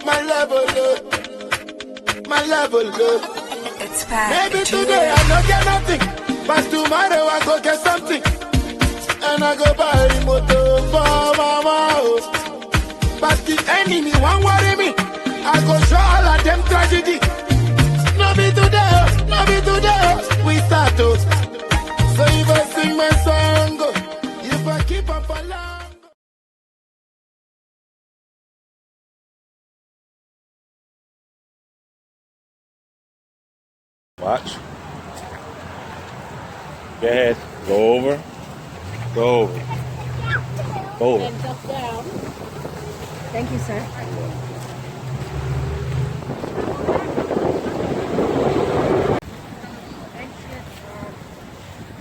my level up, my level up. It's back. Maybe today I don't get nothing, but tomorrow I go get something. And I go buy a motor for mama. But the enemy won't worry me. I go show all of them tragedy. No be today, we start to. So if I sing my song, if I keep up for long. Watch. Go ahead. Go over. Go over. Go over. And duck down. Thank you, sir.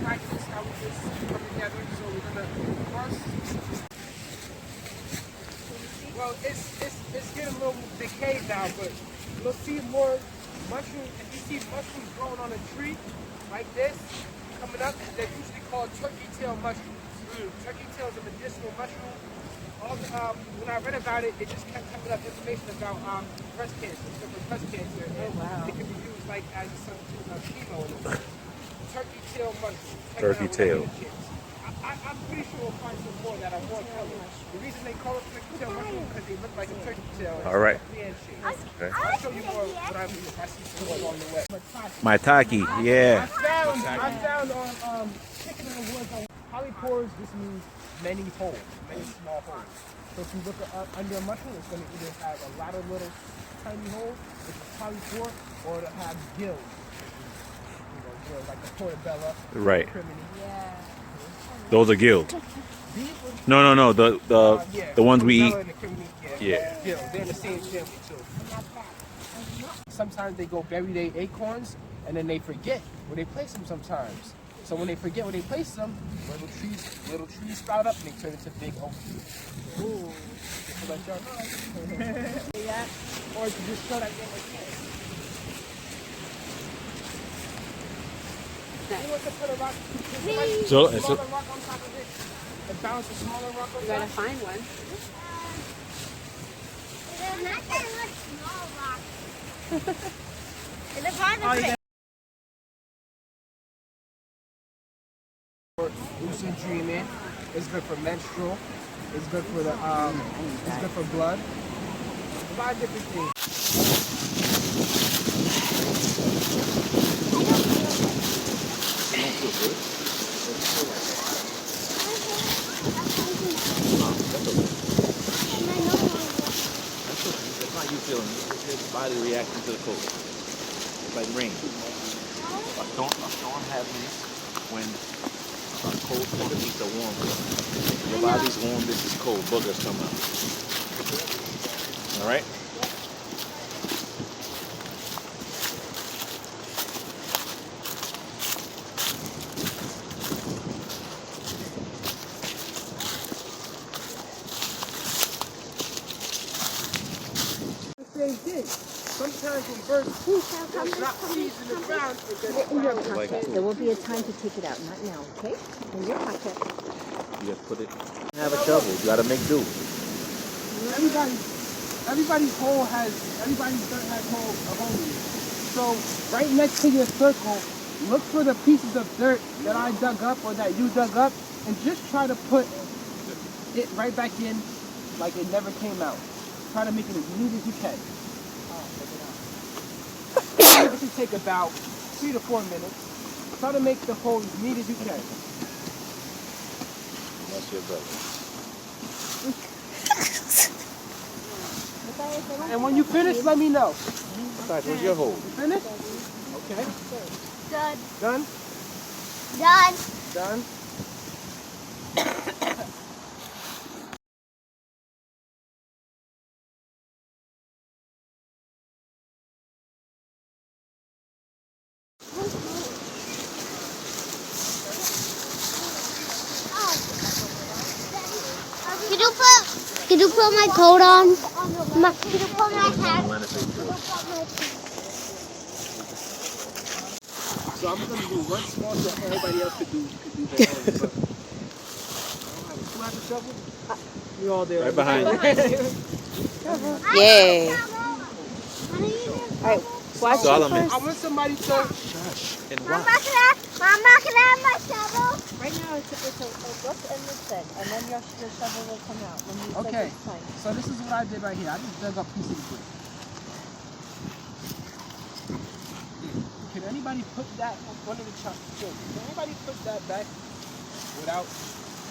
Practice how we just come together. So we're gonna first. Well, it's getting a little decayed now, but you'll see more mushrooms. If you see mushrooms growing on a tree like this coming up, they're usually called turkey tail mushrooms. Turkey tail is a medicinal mushroom. When I read about it, it just kept coming up information about breast cancer, different breast cancer. And it can be used like as a substitute of chemo. Turkey tail mushroom. Turkey tail. I'm pretty sure we'll find some more that are more colors. The reason they call it turkey tail mushroom is because they look like a turkey tail. All right. Okay. I'll show you more what I mean if I see some more along the way. Maitake, yeah. I found on Chicken in the Woods on polypores. This means many holes, many small holes. So if you look under a mushroom, it's going to either have a lot of little tiny holes, which is polypore, or it'll have gills. Gills like the portobello. Right. Yeah. Those are gilled. No. The ones we eat. Yeah. Gills. They're in the same family too. Sometimes they go bury their acorns, and then they forget where they place them sometimes. So when they forget where they place them, little trees sprout up and they turn into big oak trees. Ooh. Just to let y'all know. Yeah. Or to just show that they're okay. You want to put a rock, So smaller rock on top of it? And bounce a smaller rock on top? You gotta find one. There's not that much small rock. It's hard to pick. Lucid dreaming. It's good for menstrual. It's good for the it's good for blood. A lot of different things. That's not you feeling it. It's your body reacting to the cold. It's like rain. A storm happens when a cold front meets a warm front. Your body's warm, this is cold. Boogers come out. All right? Same thing. Sometimes when birds drop seeds in the ground, In your pocket. There will be a time to take it out, not now, okay? In your pocket. You just put it. Have a shovel. You gotta make do. Everybody's dirt has a hole in it. So right next to your circle, look for the pieces of dirt that I dug up or that you dug up, and just try to put it right back in like it never came out. Try to make it as neat as you can. It can take about 3 to 4 minutes. Try to make the hole as neat as you can. That's your brother. And when you finish, let me know. Besides, where's your hole? You finished? Okay. Done. Done? Done. Done? Can you put my coat on? Can you put my hat? So I'm going to do one small step everybody else could do their own. But I don't have a shovel? We all there. Right behind you. Yay. Alright, watch it Solomon. I first. want somebody to. Shush and Mom, watch. can I have my shovel? Right now it's a look and listen, and then your shovel will come out when you Okay. say it's time. So this is what I did right here. I just dug up pieces of wood. Can anybody put that one of the chopped? Can anybody put that back without?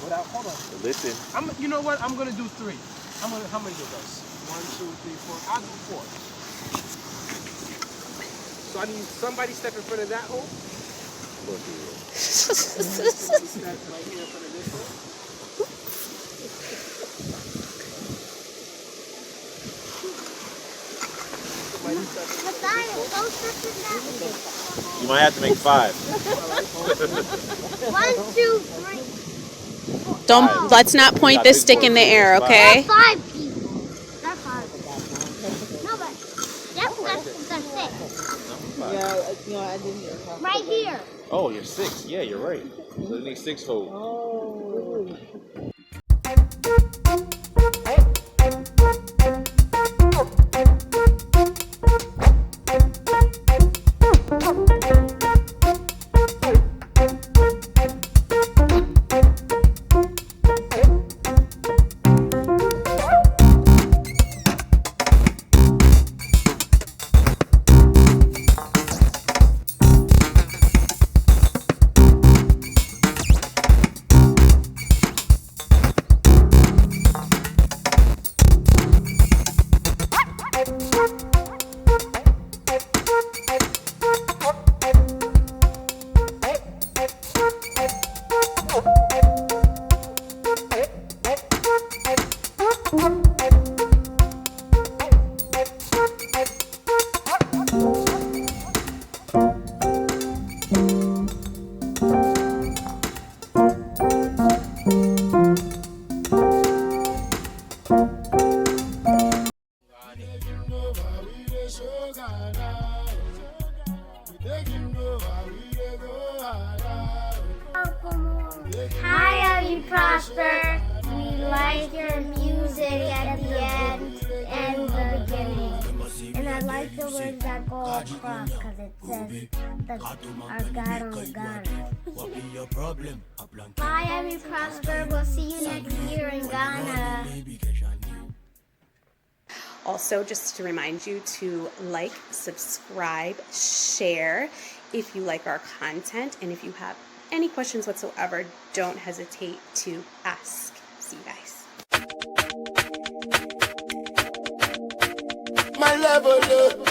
Hold on. Listen. You know what? I'm gonna do 3. How many of those? 1, 2, 3, 4. I'll do 4. So I need somebody step in front of that hole. Step right here in front of this hole. Somebody step in front of this hole. Go step in that. You might have to make 5. 1, 2, 3. Let's not point this stick in the air, okay? 5 people. That's 5. No, but that's 6. Yeah, I didn't hear her. Right here. Oh, you're 6. Yeah, you're right. So you need 6 holes. Oh. Hi, are you Prosper? We like your music at the end and the beginning. And I like the words that go across because it says our God on Ghana. Bye, I'm you Prosper. We'll see you next year in Ghana. Also, just to remind you to like, subscribe, share if you like our content, and if you have any questions whatsoever, don't hesitate to ask. See you guys. My level up.